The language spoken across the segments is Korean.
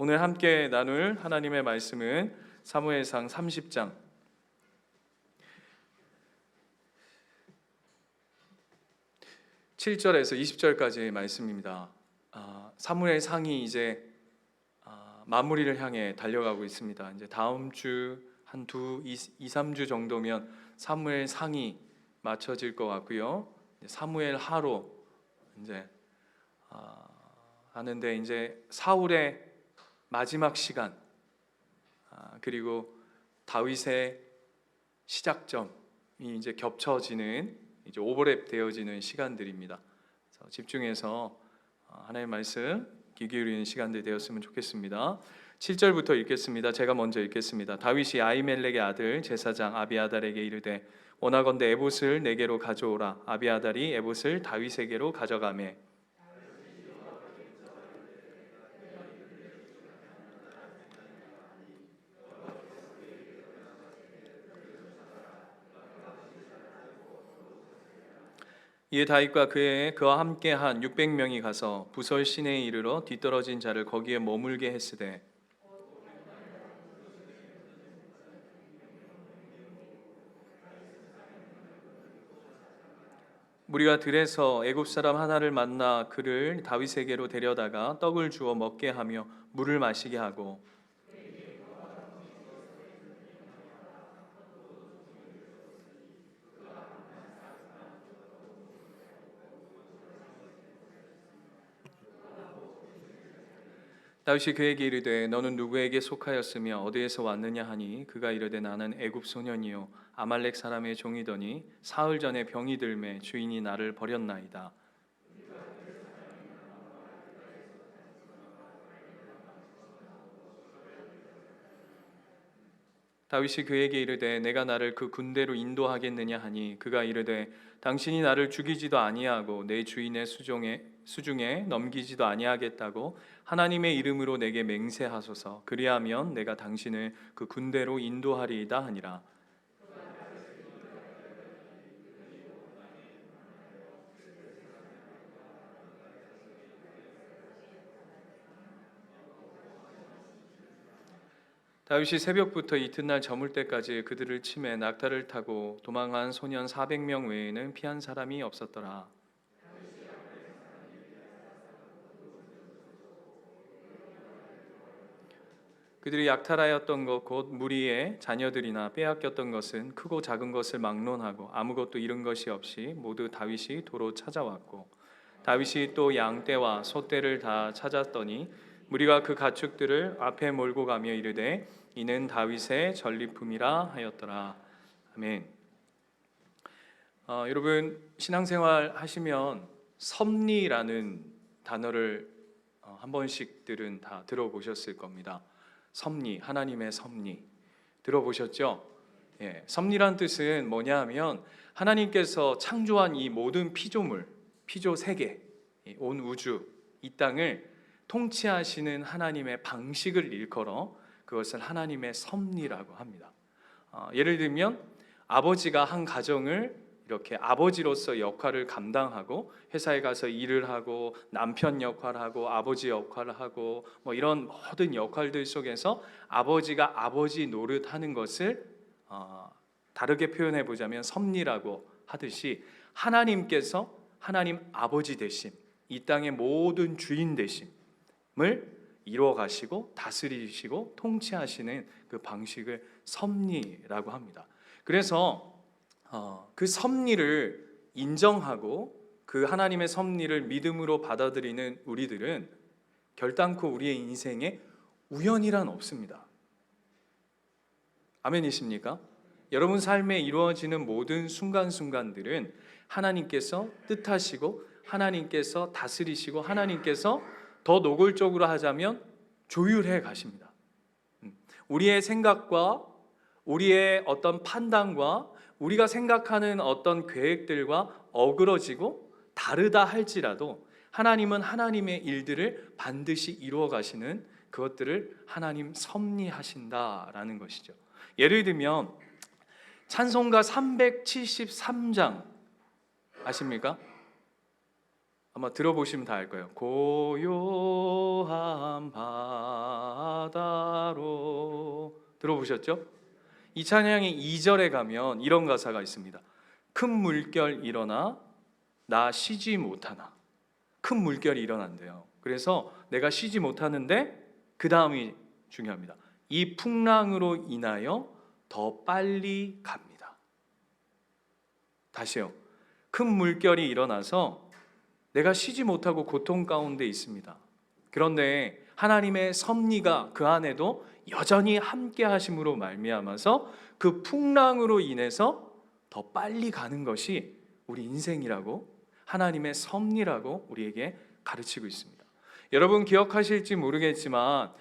오늘 함께 나눌 하나님의 말씀은 사무엘상 30장 7절에서 20절까지의 말씀입니다. 사무엘상이 이제 마무리를 향해 달려가고 있습니다. 이제 다음 주 한 2-3주 정도면 사무엘상이 맞춰질 것 같고요. 사무엘하로 이제 하는데 이제 사울의 마지막 시간 그리고 다윗의 시작점이 이제 겹쳐지는 이제 오버랩 되어지는 시간들입니다. 그래서 집중해서 하나님의 말씀 귀 기울이는 시간들 되었으면 좋겠습니다. 7절부터 읽겠습니다. 제가 먼저 읽겠습니다. 다윗이 아히멜렉의 아들 제사장 아비아달에게 이르되 원하건대 에봇을 내게로 가져오라. 아비아달이 에봇을 다윗에게로 가져가매 이에 다윗과 그와 함께한 600명이 가서 부설 시내에 이르러 뒤떨어진 자를 거기에 머물게 했으되 무리가 들에서 애굽 사람 하나를 만나 그를 다윗에게로 데려다가 떡을 주어 먹게 하며 물을 마시게 하고 다윗이 그에게 이르되 너는 누구에게 속하였으며 어디에서 왔느냐 하니 그가 이르되 나는 애굽 소년이요 아말렉 사람의 종이더니 사흘 전에 병이 들매 주인이 나를 버렸나이다. 다윗이 그에게 이르되 내가 나를 그 군대로 인도하겠느냐 하니 그가 이르되 당신이 나를 죽이지도 아니하고 내 주인의 수중에 넘기지도 아니하겠다고 하나님의 이름으로 내게 맹세하소서. 그리하면 내가 당신을 그 군대로 인도하리이다 하니라. 다윗이 새벽부터 이튿날 저물 때까지 그들을 치매 낙타를 타고 도망한 소년 400명 외에는 피한 사람이 없었더라. 그들이 약탈하였던 것 곧 무리의 자녀들이나 빼앗겼던 것은 크고 작은 것을 막론하고 아무것도 잃은 것이 없이 모두 다윗이 도로 찾아왔고 다윗이 또 양떼와 소떼를 다 찾았더니 무리가 그 가축들을 앞에 몰고 가며 이르되 이는 다윗의 전리품이라 하였더라. 아멘. 여러분 신앙생활 하시면 섭리라는 단어를 한 번씩들은 다 들어보셨을 겁니다. 섭리, 하나님의 섭리 들어보셨죠? 예, 섭리란 뜻은 뭐냐 하면 하나님께서 창조한 이 모든 피조물, 피조 세계, 온 우주, 이 땅을 통치하시는 하나님의 방식을 일컬어 그것을 하나님의 섭리라고 합니다. 예를 들면 아버지가 한 가정을 이렇게 아버지로서 역할을 감당하고 회사에 가서 일을 하고 남편 역할을 하고 아버지 역할을 하고 뭐 이런 모든 역할들 속에서 아버지가 아버지 노릇하는 것을 다르게 표현해 보자면 섭리라고 하듯이 하나님께서 하나님 아버지 되심, 이 땅의 모든 주인 되심을 이루어 가시고 다스리시고 통치하시는 그 방식을 섭리라고 합니다. 그래서 그 섭리를 인정하고 그 하나님의 섭리를 믿음으로 받아들이는 우리들은 결단코 우리의 인생에 우연이란 없습니다. 아멘이십니까? 여러분 삶에 이루어지는 모든 순간순간들은 하나님께서 뜻하시고 하나님께서 다스리시고 하나님께서 더 노골적으로 하자면 조율해 가십니다. 우리의 생각과 우리의 어떤 판단과 우리가 생각하는 어떤 계획들과 어그러지고 다르다 할지라도 하나님은 하나님의 일들을 반드시 이루어 가시는 그것들을 하나님 섭리하신다라는 것이죠. 예를 들면 찬송가 373장 아십니까? 아마 들어보시면 다 알 거예요. 고요한 밤 바다로. 들어보셨죠? 이 찬양의 2절에 가면 이런 가사가 있습니다. 큰 물결 일어나 나 쉬지 못하나. 큰 물결이 일어난대요. 그래서 내가 쉬지 못하는데 그 다음이 중요합니다. 이 풍랑으로 인하여 더 빨리 갑니다. 다시요. 큰 물결이 일어나서 내가 쉬지 못하고 고통 가운데 있습니다. 그런데 하나님의 섭리가 그 안에도 여전히 함께 하심으로 말미암아서 그 풍랑으로 인해서 더 빨리 가는 것이 우리 인생이라고, 하나님의 섭리라고 우리에게 가르치고 있습니다. 여러분 기억하실지 모르겠지만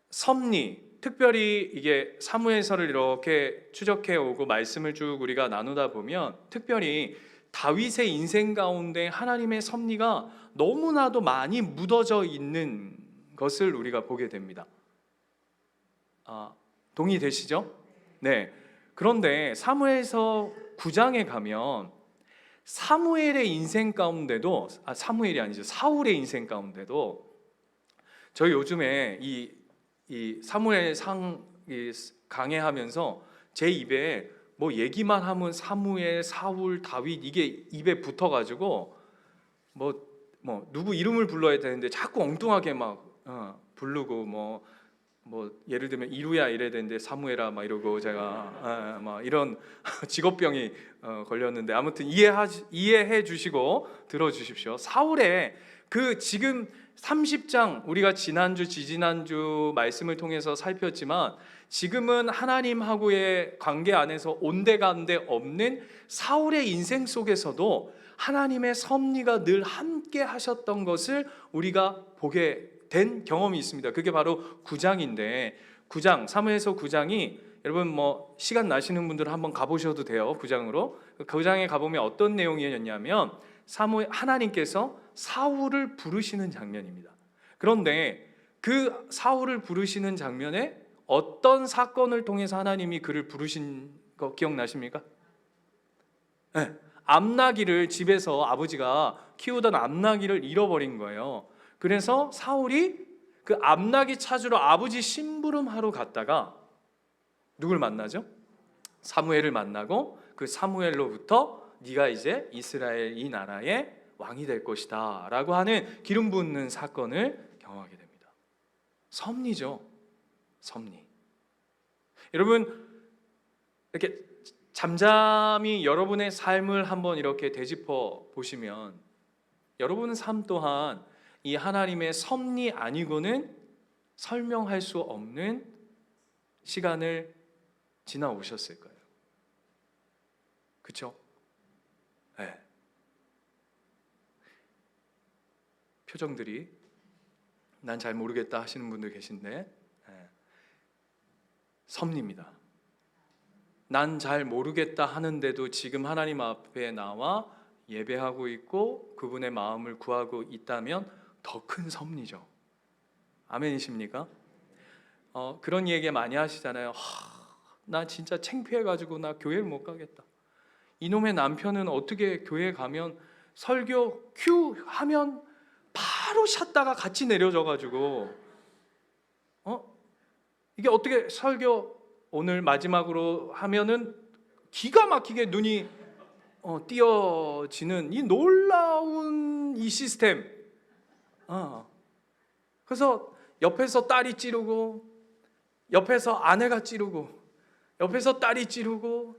섭리, 특별히 이게 사무엘서를 이렇게 추적해 오고 말씀을 쭉 우리가 나누다 보면 특별히 다윗의 인생 가운데 하나님의 섭리가 너무나도 많이 묻어져 있는 것을 우리가 보게 됩니다. 동의되시죠? 네. 그런데 사무엘서 9장에 가면 사무엘의 인생 가운데도 사무엘이 아니죠. 사울의 인생 가운데도 저희 요즘에 이 사무엘상 강해하면서 제 입에 뭐 얘기만 하면 사무엘, 사울, 다윗 이게 입에 붙어가지고 뭐 누구 이름을 불러야 되는데 자꾸 엉뚱하게 막 부르고 뭐 예를 들면 이루야 이래야 되는데 사무엘아 막 이러고 제가 막 이런 직업병이 걸렸는데 아무튼 이해해 주시고 들어주십시오. 사울의 그 지금 30장 우리가 지난주 지지난주 말씀을 통해서 살폈지만 지금은 하나님하고의 관계 안에서 온데간데 없는 사울의 인생 속에서도 하나님의 섭리가 늘 함께 하셨던 것을 우리가 보게 된 경험이 있습니다. 그게 바로 9장인데 9장 사무엘서 9장이 여러분 뭐 시간 나시는 분들은 한번 가보셔도 돼요. 9장으로 9장에 가보면 어떤 내용이었냐면 하나님께서 사울을 부르시는 장면입니다. 그런데 그 사울을 부르시는 장면에 어떤 사건을 통해서 하나님이 그를 부르신 거 기억나십니까? 네. 암나기를 집에서 아버지가 키우던 암나기를 잃어버린 거예요. 그래서 사울이 그 암나기 찾으러 아버지 심부름하러 갔다가 누굴 만나죠? 사무엘을 만나고 그 사무엘로부터 네가 이제 이스라엘 이 나라의 왕이 될 것이다 라고 하는 기름 붓는 사건을 경험하게 됩니다. 섭리죠. 섭리. 여러분 이렇게 잠잠히 여러분의 삶을 한번 이렇게 되짚어 보시면 여러분의 삶 또한 이 하나님의 섭리 아니고는 설명할 수 없는 시간을 지나오셨을 거예요. 그렇죠? 네. 표정들이 난 잘 모르겠다 하시는 분들 계신데 네. 섭리입니다. 난 잘 모르겠다 하는데도 지금 하나님 앞에 나와 예배하고 있고 그분의 마음을 구하고 있다면 더 큰 섭리죠. 아멘이십니까? 그런 얘기 많이 하시잖아요. 나 진짜 창피해가지고 나 교회를 못 가겠다. 이놈의 남편은 어떻게 교회 가면 설교 큐 하면 바로 샷다가 같이 내려져가지고 이게 어떻게 설교 오늘 마지막으로 하면은 기가 막히게 눈이 띄어지는 이 놀라운 이 시스템. 그래서 옆에서 딸이 찌르고 옆에서 아내가 찌르고 옆에서 딸이 찌르고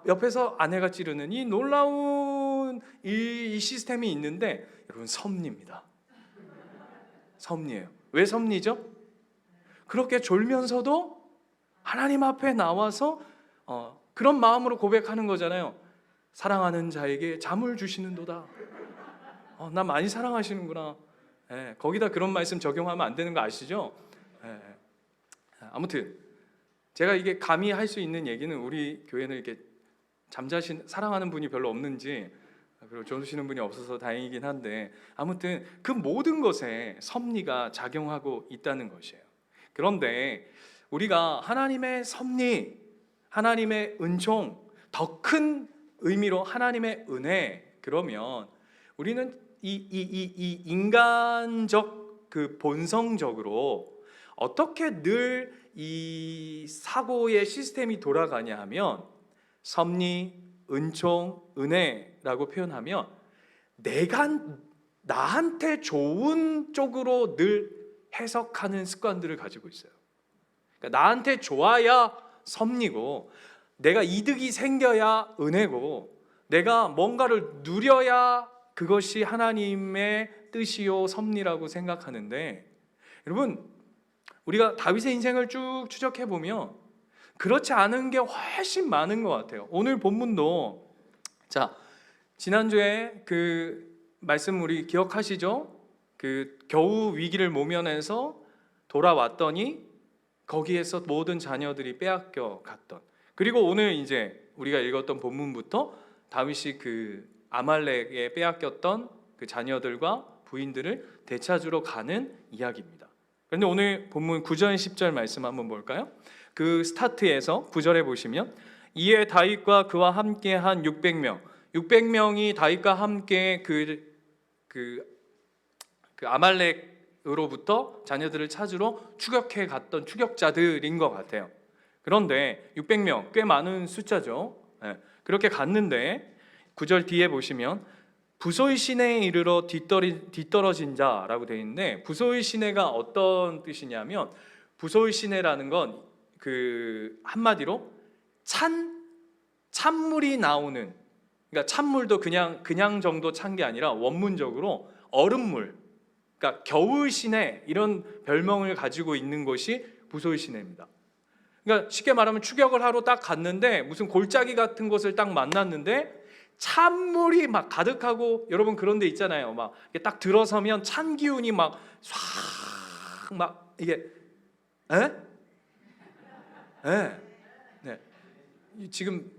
옆에서 아내가 찌르는 이 놀라운 이 시스템이 있는데 여러분 섭리입니다. 섭리예요. 왜 섭리죠? 그렇게 졸면서도 하나님 앞에 나와서 그런 마음으로 고백하는 거잖아요. 사랑하는 자에게 잠을 주시는도다. 나 많이 사랑하시는구나. 거기다 그런 말씀 적용하면 안 되는 거 아시죠? 아무튼 제가 이게 감히 할 수 있는 얘기는 우리 교회는 이렇게 잠자신 사랑하는 분이 별로 없는지 그리고 주무시는 분이 없어서 다행이긴 한데 아무튼 그 모든 것에 섭리가 작용하고 있다는 것이에요. 그런데 우리가 하나님의 섭리, 하나님의 은총, 더 큰 의미로 하나님의 은혜 그러면 우리는 이 인간적 그 본성적으로 어떻게 늘 이 사고의 시스템이 돌아가냐 하면 섭리, 은총, 은혜라고 표현하면 내가 나한테 좋은 쪽으로 늘 해석하는 습관들을 가지고 있어요. 그러니까 나한테 좋아야 섭리고, 내가 이득이 생겨야 은혜고, 내가 뭔가를 누려야 그것이 하나님의 뜻이요 섭리라고 생각하는데, 여러분 우리가 다윗의 인생을 쭉 추적해 보면 그렇지 않은 게 훨씬 많은 것 같아요. 오늘 본문도 자, 지난주에 그 말씀 우리 기억하시죠? 그 겨우 위기를 모면해서 돌아왔더니 거기에서 모든 자녀들이 빼앗겨 갔던, 그리고 오늘 이제 우리가 읽었던 본문부터 다윗이 그 아말렉에 빼앗겼던 그 자녀들과 부인들을 되찾으러 가는 이야기입니다. 그런데 오늘 본문 9절 10절 말씀 한번 볼까요? 그 스타트에서 9절에 보시면 이에 다윗과 그와 함께 한 600명이 다윗과 함께 그 아말렉으로부터 자녀들을 찾으러 추격해 갔던 추격자들인 것 같아요. 그런데 600명 꽤 많은 숫자죠. 그렇게 갔는데 9절 뒤에 보시면 부소의 시내에 이르러 뒤떨어진 자라고 되어 있는데, 부소의 시내가 어떤 뜻이냐면, 부소의 시내라는 건 그 한마디로 찬물이 나오는, 그러니까 찬물도 그냥 정도 찬 게 아니라 원문적으로 얼음물, 그러니까 겨울 시내, 이런 별명을 가지고 있는 곳이 부소의 시내입니다. 그러니까 쉽게 말하면 추격을 하러 딱 갔는데 무슨 골짜기 같은 곳을 딱 만났는데 찬물이 막 가득하고, 여러분 그런 데 있잖아요. 막 딱 들어서면 찬 기운이 막 싹 막 이게 네. 지금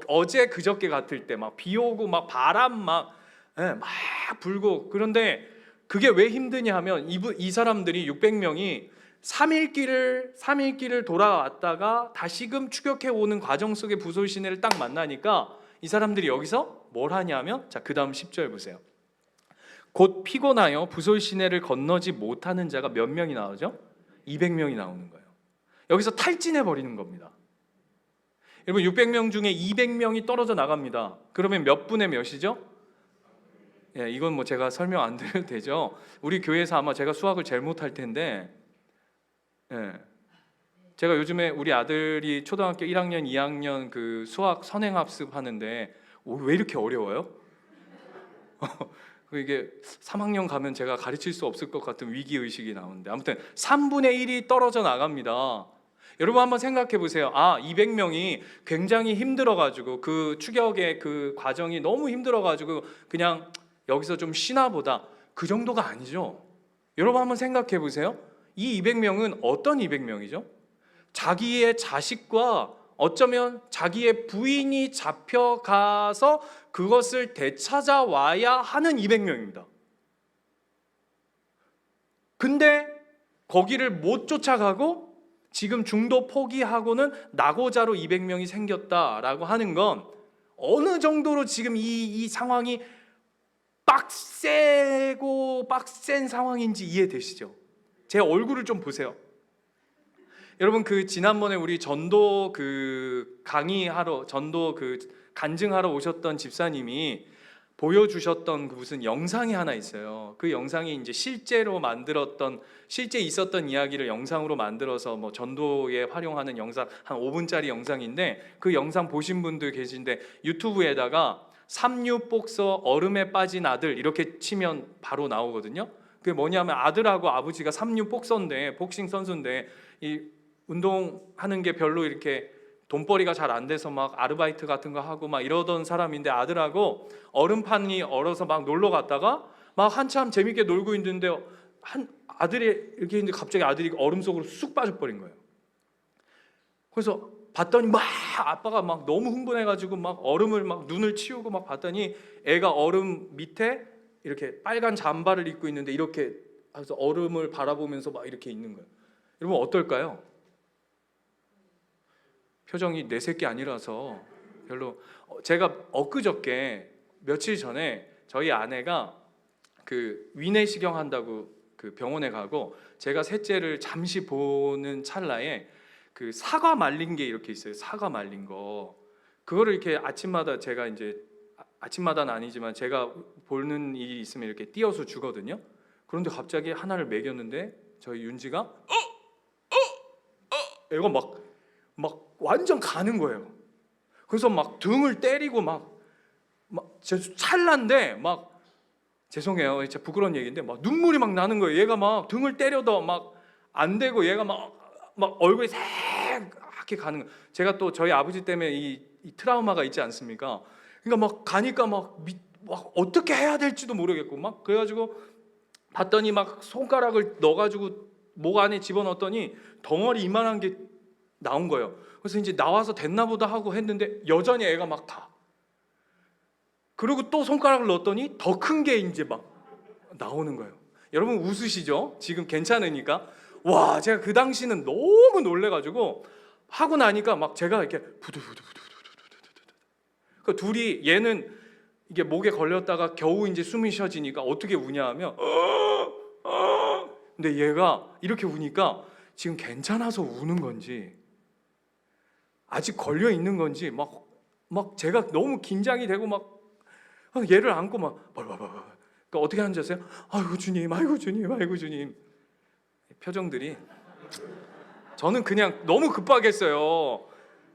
어제 그저께 같을 때 막 비 오고 막 바람 막 불고, 그런데 그게 왜 힘드냐 하면 이 사람들이 600명이 3일 길을 돌아왔다가 다시금 추격해 오는 과정 속에 부솔 시내를 딱 만나니까 이 사람들이 여기서 뭘 하냐면, 자, 그 다음 10절 보세요. 곧 피곤하여 부솔 시내를 건너지 못하는 자가 몇 명이 나오죠? 200명이 나오는 거예요. 여기서 탈진해 버리는 겁니다. 여러분 600명 중에 200명이 떨어져 나갑니다. 그러면 몇 분의 몇이죠? 이건 뭐 제가 설명 안 드려도 되죠. 우리 교회에서 아마 제가 수학을 제일 못할 텐데, 제가 요즘에 우리 아들이 초등학교 1학년, 2학년 그 수학 선행학습 하는데 왜 이렇게 어려워요? 이게 3학년 가면 제가 가르칠 수 없을 것 같은 위기의식이 나오는데, 아무튼 3분의 1이 떨어져 나갑니다. 여러분 한번 생각해 보세요. 200명이 굉장히 힘들어가지고 그 추격의 그 과정이 너무 힘들어가지고 그냥 여기서 좀 쉬나 보다, 그 정도가 아니죠. 여러분 한번 생각해 보세요. 이 200명은 어떤 200명이죠? 자기의 자식과 어쩌면 자기의 부인이 잡혀가서 그것을 되찾아와야 하는 200명입니다. 근데 거기를 못 쫓아가고 지금 중도 포기하고는 낙오자로 200명이 생겼다라고 하는 건 어느 정도로 지금 이 상황이 빡센 상황인지 이해되시죠? 제 얼굴을 좀 보세요. 여러분 그 지난번에 우리 전도 그 강의하러, 전도 그 간증하러 오셨던 집사님이 보여주셨던 그 무슨 영상이 하나 있어요. 그 영상이 이제 실제 있었던 이야기를 영상으로 만들어서 뭐 전도에 활용하는 영상, 한 5분짜리 영상인데, 그 영상 보신 분들 계신데 유튜브에다가 삼류복서 얼음에 빠진 아들 이렇게 치면 바로 나오거든요. 그게 뭐냐면 아들하고 아버지가 삼류복서인데, 복싱 선수인데 이 운동하는 게 별로 이렇게 돈벌이가 잘 안 돼서 막 아르바이트 같은 거 하고 막 이러던 사람인데, 아들하고 얼음판이 얼어서 막 놀러 갔다가 막 한참 재밌게 놀고 있는데 아들이 이렇게 있는데 갑자기 아들이 얼음 속으로 쑥 빠져버린 거예요. 그래서 봤더니 막 아빠가 막 너무 흥분해가지고 막 얼음을 막 눈을 치우고 막 봤더니 애가 얼음 밑에 이렇게 빨간 잠바를 입고 있는데 이렇게 해서 얼음을 바라보면서 막 이렇게 있는 거예요. 여러분 어떨까요? 표정이 내 새끼 아니라서 별로. 제가 엊그저께 며칠 전에 저희 아내가 그 위내시경 한다고 그 병원에 가고 제가 셋째를 잠시 보는 찰나에 그 사과 말린 게 이렇게 있어요. 사과 말린 거. 그거를 이렇게 아침마다 제가 이제 아침마다는 아니지만 제가 보는 일이 있으면 이렇게 띄어서 주거든요. 그런데 갑자기 하나를 먹였는데 저희 윤지가 이거 막 완전 가는 거예요. 그래서 막 등을 때리고 막 찰나인데 막 죄송해요. 진짜 부끄러운 얘기인데 막 눈물이 막 나는 거예요. 얘가 막 등을 때려도 막 안 되고 얘가 막 얼굴이 새하게 가는 거예요. 제가 또 저희 아버지 때문에 이 트라우마가 있지 않습니까? 그러니까 막 가니까 막 어떻게 해야 될지도 모르겠고 막 그래가지고 봤더니 막 손가락을 넣어가지고 목 안에 집어넣었더니 덩어리 이만한 게 나온 거예요. 그래서 이제 나와서 됐나 보다 하고 했는데 여전히 애가 막 가. 그리고 또 손가락을 넣었더니 더 큰 게 이제 막 나오는 거예요. 여러분 웃으시죠? 지금 괜찮으니까. 와, 제가 그 당시는 너무 놀래가지고 하고 나니까 막 제가 이렇게 그 둘이 얘는 이게 목에 걸렸다가 겨우 이제 숨이 쉬어지니까 어떻게 우냐 하면 근데 얘가 이렇게 우니까 지금 괜찮아서 우는 건지 아직 걸려 있는 건지 막 제가 너무 긴장이 되고 막 얘를 안고 막 그러니까 어떻게 하는지 아세요? 아이고 주님, 아이고 주님, 아이고 주님. 표정들이 저는 그냥 너무 급하겠어요.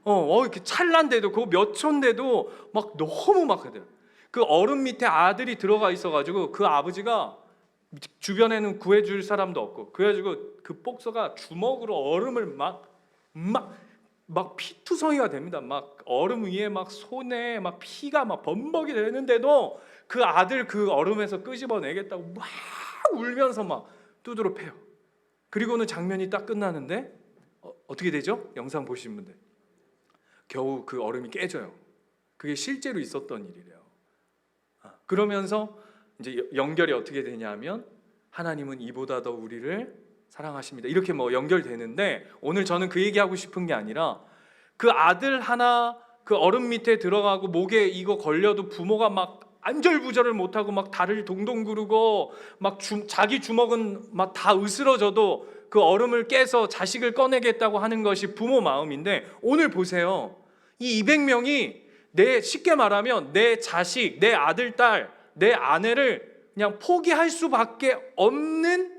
이렇게 찰난데도 그거 몇 초인데도 막 너무 막 그래요. 그 얼음 밑에 아들이 들어가 있어가지고 그 아버지가 주변에는 구해줄 사람도 없고 그래가지고 그 복서가 주먹으로 얼음을 막 피투성이가 됩니다. 막 얼음 위에 막 손에 막 피가 막 범벅이 되는데도 그 아들 그 얼음에서 끄집어내겠다고 막 울면서 막 두드러 패요. 그리고는 장면이 딱 끝나는데 어떻게 되죠? 영상 보신 분들 겨우 그 얼음이 깨져요. 그게 실제로 있었던 일이래요. 그러면서 이제 연결이 어떻게 되냐면 하나님은 이보다 더 우리를 사랑하십니다. 이렇게 뭐 연결되는데 오늘 저는 그 얘기하고 싶은 게 아니라 그 아들 하나 그 얼음 밑에 들어가고 목에 이거 걸려도 부모가 막 안절부절을 못하고 막 다리를 동동 구르고 막 자기 주먹은 막 다 으스러져도 그 얼음을 깨서 자식을 꺼내겠다고 하는 것이 부모 마음인데 오늘 보세요. 이 200명이 쉽게 말하면 내 자식, 내 아들, 딸, 내 아내를 그냥 포기할 수밖에 없는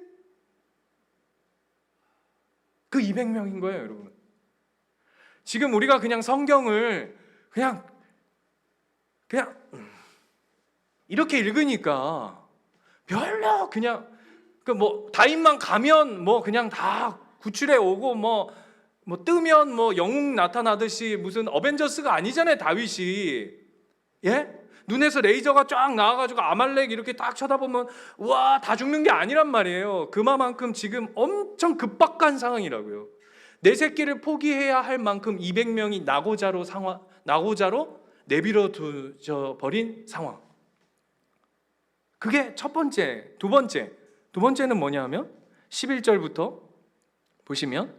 그 200명인 거예요, 여러분. 지금 우리가 그냥 성경을 그냥 이렇게 읽으니까 별로 그냥 그 뭐 다윗만 가면 뭐 그냥 다 구출해 오고 뭐 뜨면 뭐 영웅 나타나듯이 무슨 어벤져스가 아니잖아요, 다윗이. 예? 눈에서 레이저가 쫙 나와가지고 아말렉 이렇게 딱 쳐다보면 와, 다 죽는 게 아니란 말이에요. 그만큼 지금 엄청 급박한 상황이라고요. 내 새끼를 포기해야 할 만큼 200명이 나고자로 내버려 두져 버린 상황. 그게 첫 번째. 두 번째는 뭐냐 하면 11절부터 보시면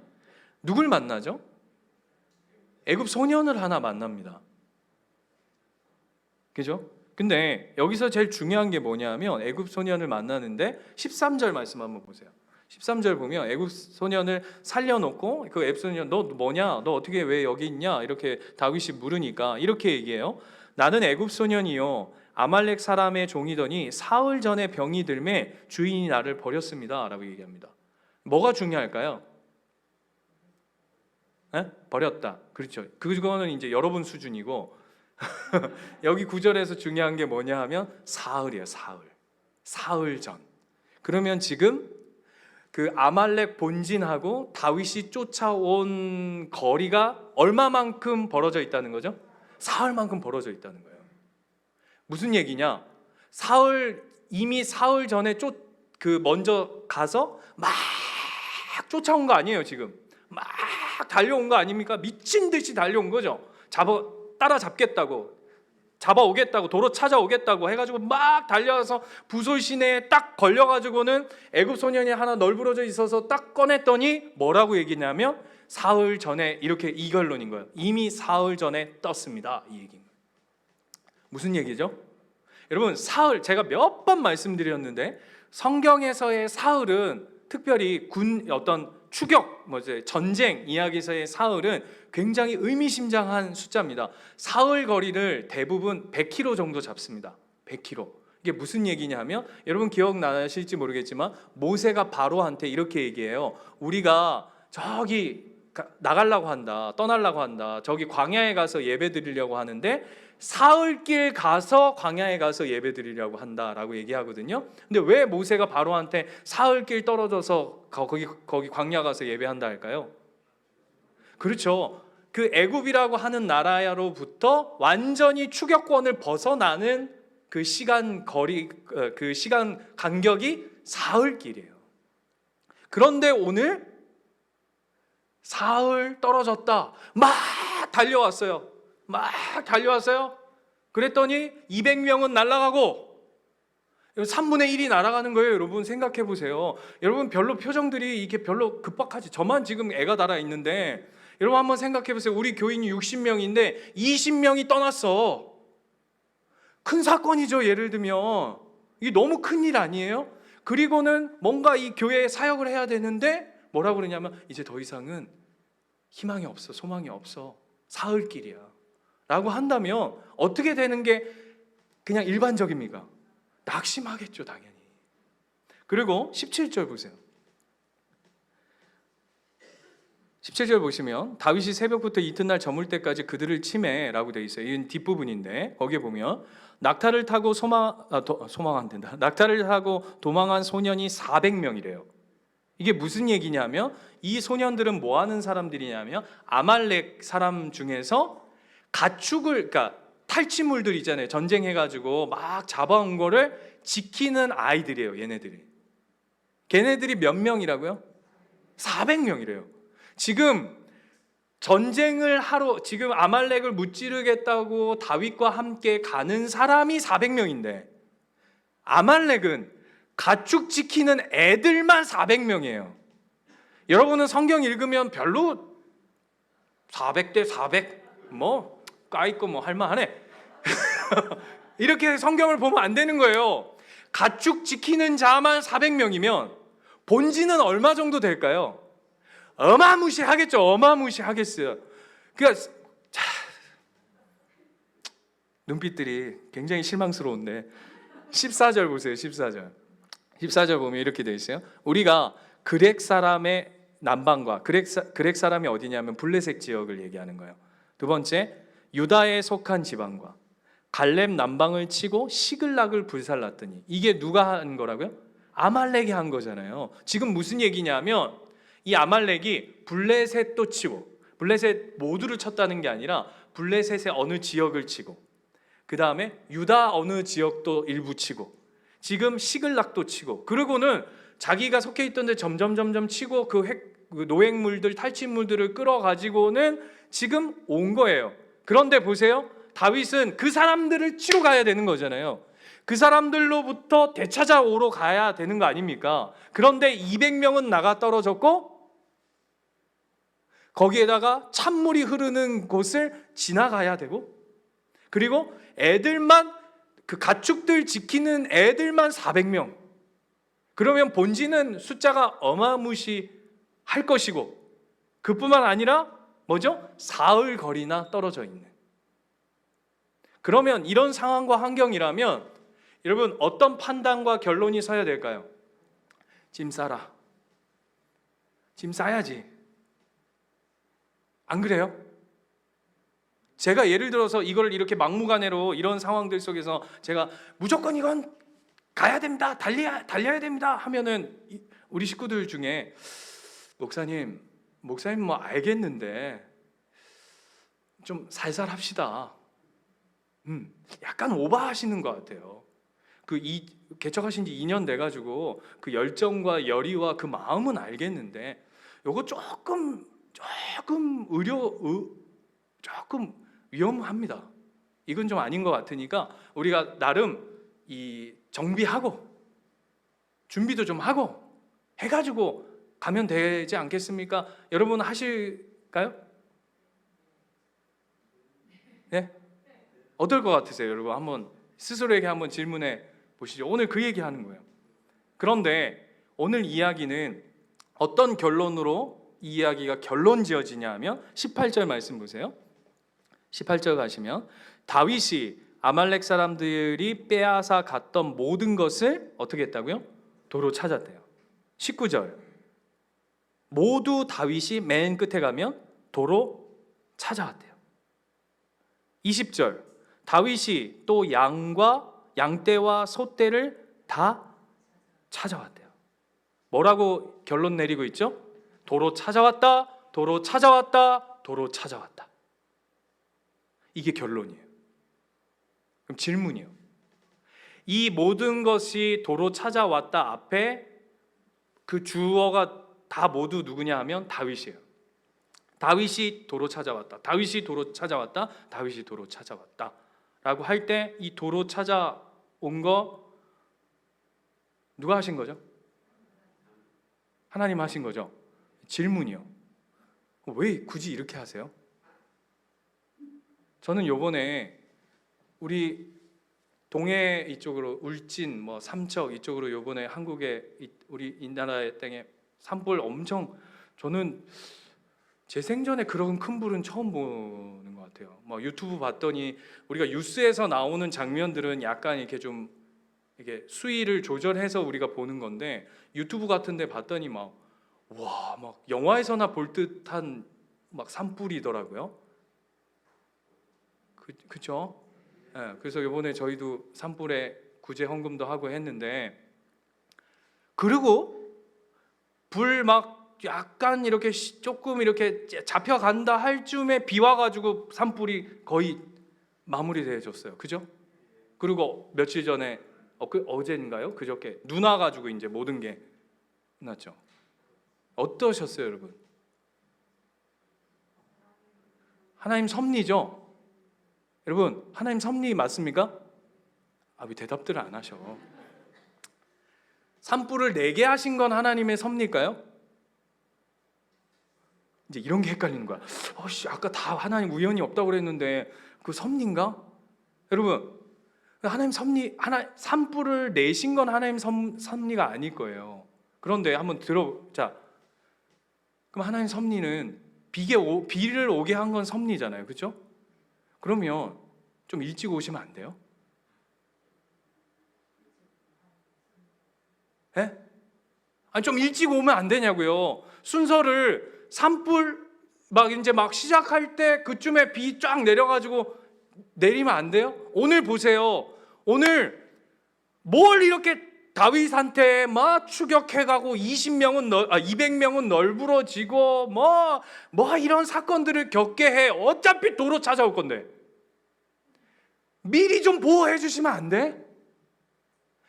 누굴 만나죠? 애굽 소년을 하나 만납니다. 그죠? 근데 여기서 제일 중요한 게 뭐냐면 애굽 소년을 만나는데 13절 말씀 한번 보세요. 13절 보면 애굽 소년을 살려놓고 그 애굽 소년 너 뭐냐? 너 어떻게 왜 여기 있냐? 이렇게 다윗이 물으니까 이렇게 얘기해요. 나는 애굽 소년이요 아말렉 사람의 종이더니 사흘 전에 병이 들매 주인이 나를 버렸습니다 라고 얘기합니다. 뭐가 중요할까요? 버렸다. 그렇죠. 그거는 이제 여러분 수준이고 여기 9절에서 중요한 게 뭐냐 하면 사흘이에요. 사흘 전. 그러면 지금 그 아말렉 본진하고 다윗이 쫓아온 거리가 얼마만큼 벌어져 있다는 거죠? 사흘만큼 벌어져 있다는 거예요. 무슨 얘기냐? 이미 사흘 전에 먼저 가서 막 쫓아온 거 아니에요. 지금 막 달려온 거 아닙니까? 미친 듯이 달려온 거죠. 따라잡겠다고, 잡아오겠다고, 도로 찾아오겠다고 해가지고 막 달려와서 부솔 시내에 딱 걸려가지고는 애굽 소년이 하나 널브러져 있어서 딱 꺼냈더니 뭐라고 얘기냐면 사흘 전에 이렇게 이 결론인 거예요. 이미 사흘 전에 떴습니다. 이 얘기인 거예요. 무슨 얘기죠? 여러분, 사흘, 제가 몇 번 말씀드렸는데 성경에서의 사흘은 특별히 어떤 추격, 전쟁 이야기에서의 사흘은 굉장히 의미심장한 숫자입니다. 사흘 거리를 대부분 100km 정도 잡습니다. 100km. 이게 무슨 얘기냐면, 여러분 기억나실지 모르겠지만 모세가 바로한테 이렇게 얘기해요. 우리가 저기 나가려고 한다, 떠나려고 한다, 저기 광야에 가서 예배 드리려고 하는데 사흘길 가서 광야에 가서 예배 드리려고 한다라고 얘기하거든요. 근데 왜 모세가 바로한테 사흘길 떨어져서 거기 광야 가서 예배한다 할까요? 그렇죠. 그 애굽이라고 하는 나라로부터 완전히 추격권을 벗어나는 그 시간 간격이 사흘길이에요. 그런데 오늘 사흘 떨어졌다, 막 달려왔어요. 그랬더니 200명은 날아가고 3분의 1이 날아가는 거예요. 여러분 생각해 보세요. 여러분 별로 표정들이 이게 별로 급박하지. 저만 지금 애가 달아 있는데, 여러분 한번 생각해 보세요. 우리 교인이 60명인데 20명이 떠났어. 큰 사건이죠. 예를 들면 이게 너무 큰일 아니에요? 그리고는 뭔가 이 교회에 사역을 해야 되는데 뭐라고 그러냐면, 이제 더 이상은 희망이 없어, 소망이 없어, 사흘길이야 라고 한다면 어떻게 되는 게 그냥 일반적입니까? 낙심하겠죠, 당연히. 그리고 17절 보세요. 17절 보시면 다윗이 새벽부터 이튿날 저물 때까지 그들을 치매라고 되어 있어요. 이건 뒷부분인데 거기에 보면 낙타를 타고 낙타를 타고 도망한 소년이 400명이래요. 이게 무슨 얘기냐면, 이 소년들은 뭐 하는 사람들이냐면 아말렉 사람 중에서 그러니까 탈취물들 있잖아요. 전쟁해가지고 막 잡아온 거를 지키는 아이들이에요. 걔네들이 몇 명이라고요? 400명이래요. 지금 전쟁을 지금 아말렉을 무찌르겠다고 다윗과 함께 가는 사람이 400명인데 아말렉은 가축 지키는 애들만 400명이에요. 여러분은 성경 읽으면 별로 400대 400 까이고 할만하네 이렇게 성경을 보면 안 되는 거예요. 가축 지키는 자만 400명이면 본진은 얼마 정도 될까요? 어마무시하겠죠. 어마무시하겠어요. 그러니까 눈빛들이 굉장히 실망스러운데 14절 보세요. 14절 보면 이렇게 되어 있어요. 우리가 그렉 사람의 남방과 그렉 사람이 어디냐면 블레셋 지역을 얘기하는 거예요. 두 번째, 유다에 속한 지방과 갈렙 남방을 치고 시글락을 불살랐더니, 이게 누가 한 거라고요? 아말렉이 한 거잖아요. 지금 무슨 얘기냐면 이 아말렉이 블레셋도 치고, 블레셋 모두를 쳤다는 게 아니라 블레셋의 어느 지역을 치고, 그 다음에 유다 어느 지역도 일부 치고, 지금 시글락도 치고, 그리고는 자기가 속해 있던 데 점점 치고 그 노획물들, 탈취물들을 끌어가지고는 지금 온 거예요. 그런데 보세요. 다윗은 그 사람들을 치러 가야 되는 거잖아요. 그 사람들로부터 되찾아오러 가야 되는 거 아닙니까? 그런데 200명은 나가 떨어졌고 거기에다가 찬물이 흐르는 곳을 지나가야 되고, 그리고 애들만, 그 가축들 지키는 애들만 400명. 그러면 본진은 숫자가 어마무시할 것이고, 그뿐만 아니라 사흘 거리나 떨어져 있는. 그러면 이런 상황과 환경이라면 여러분 어떤 판단과 결론이 서야 될까요? 짐 싸라. 짐 싸야지. 안 그래요? 제가 예를 들어서 이걸 이렇게 막무가내로 이런 상황들 속에서 제가 무조건 이건 가야 됩니다, 달려야 됩니다 하면은 우리 식구들 중에 목사님 뭐 알겠는데 좀 살살 합시다. 약간 오버하시는 것 같아요. 개척하신 지 2년 돼가지고 그 열정과 열의와 그 마음은 알겠는데 요거 조금 조금 위험합니다. 이건 좀 아닌 것 같으니까 우리가 나름 이 정비하고 준비도 좀 하고 해가지고 가면 되지 않겠습니까? 여러분 하실까요? 네? 어떨 것 같으세요? 여러분 한번 스스로에게 한번 질문해 보시죠. 오늘 그 얘기하는 거예요. 그런데 오늘 이야기는 어떤 결론으로 이 이야기가 결론 지어지냐 하면 18절 말씀 보세요. 18절 가시면 다윗이 아말렉 사람들이 빼앗아 갔던 모든 것을 어떻게 했다고요? 도로 찾았대요. 19절 모두 다윗이 맨 끝에 가면 도로 찾아왔대요. 20절 다윗이 또 양떼와 소떼를 다 찾아왔대요. 뭐라고 결론 내리고 있죠? 도로 찾아왔다, 도로 찾아왔다, 도로 찾아왔다. 이게 결론이에요. 그럼 질문이요. 이 모든 것이 도로 찾아왔다 앞에 그 주어가 다 모두 누구냐 하면 다윗이에요. 다윗이 도로 찾아왔다, 다윗이 도로 찾아왔다, 다윗이 도로 찾아왔다 라고 할 때 이 도로 찾아온 거 누가 하신 거죠? 하나님 하신 거죠? 질문이요. 왜 굳이 이렇게 하세요? 저는 요번에 우리 동해 이쪽으로 울진, 삼척 이쪽으로 요번에 한국에 우리 이 나라의 땅에 산불 엄청, 저는 제 생전에 그런 큰 불은 처음 보는 것 같아요. 유튜브 봤더니 우리가 뉴스에서 나오는 장면들은 약간 이렇게 좀 이게 수위를 조절해서 우리가 보는 건데 유튜브 같은데 봤더니 막 영화에서나 볼 듯한 산불이더라고요. 그렇죠? 네, 그래서 이번에 저희도 산불에 구제 헌금도 하고 했는데, 그리고 불 약간 이렇게 조금 이렇게 잡혀간다 할 쯤에 비 와가지고 산불이 거의 마무리되어졌어요. 그죠? 그리고 며칠 전에 어제인가요? 그저께 눈 와가지고 이제 모든 게 끝났죠. 어떠셨어요, 여러분? 하나님 섭리죠? 여러분, 하나님 섭리 맞습니까? 왜 대답들을 안 하셔? 산불을 내게 하신 건 하나님의 섭리일까요? 이제 이런 게 헷갈리는 거야. 아까 다 하나님 우연히 없다고 그랬는데 그 섭리인가? 여러분, 하나님 섭리, 산불을 내신 건 하나님 섭리가 아닐 거예요. 그런데 한번 자, 그럼 하나님 섭리는 비를 오게 한 건 섭리잖아요, 그렇죠? 그러면 좀 일찍 오시면 안 돼요? 예? 좀 일찍 오면 안 되냐고요. 순서를 산불 이제 시작할 때 그쯤에 비 쫙 내려가지고 내리면 안 돼요? 오늘 보세요. 오늘 뭘 이렇게 다윗한테 추격해가고 200명은 널브러지고 이런 사건들을 겪게 해. 어차피 도로 찾아올 건데 미리 좀 보호해 주시면 안 돼?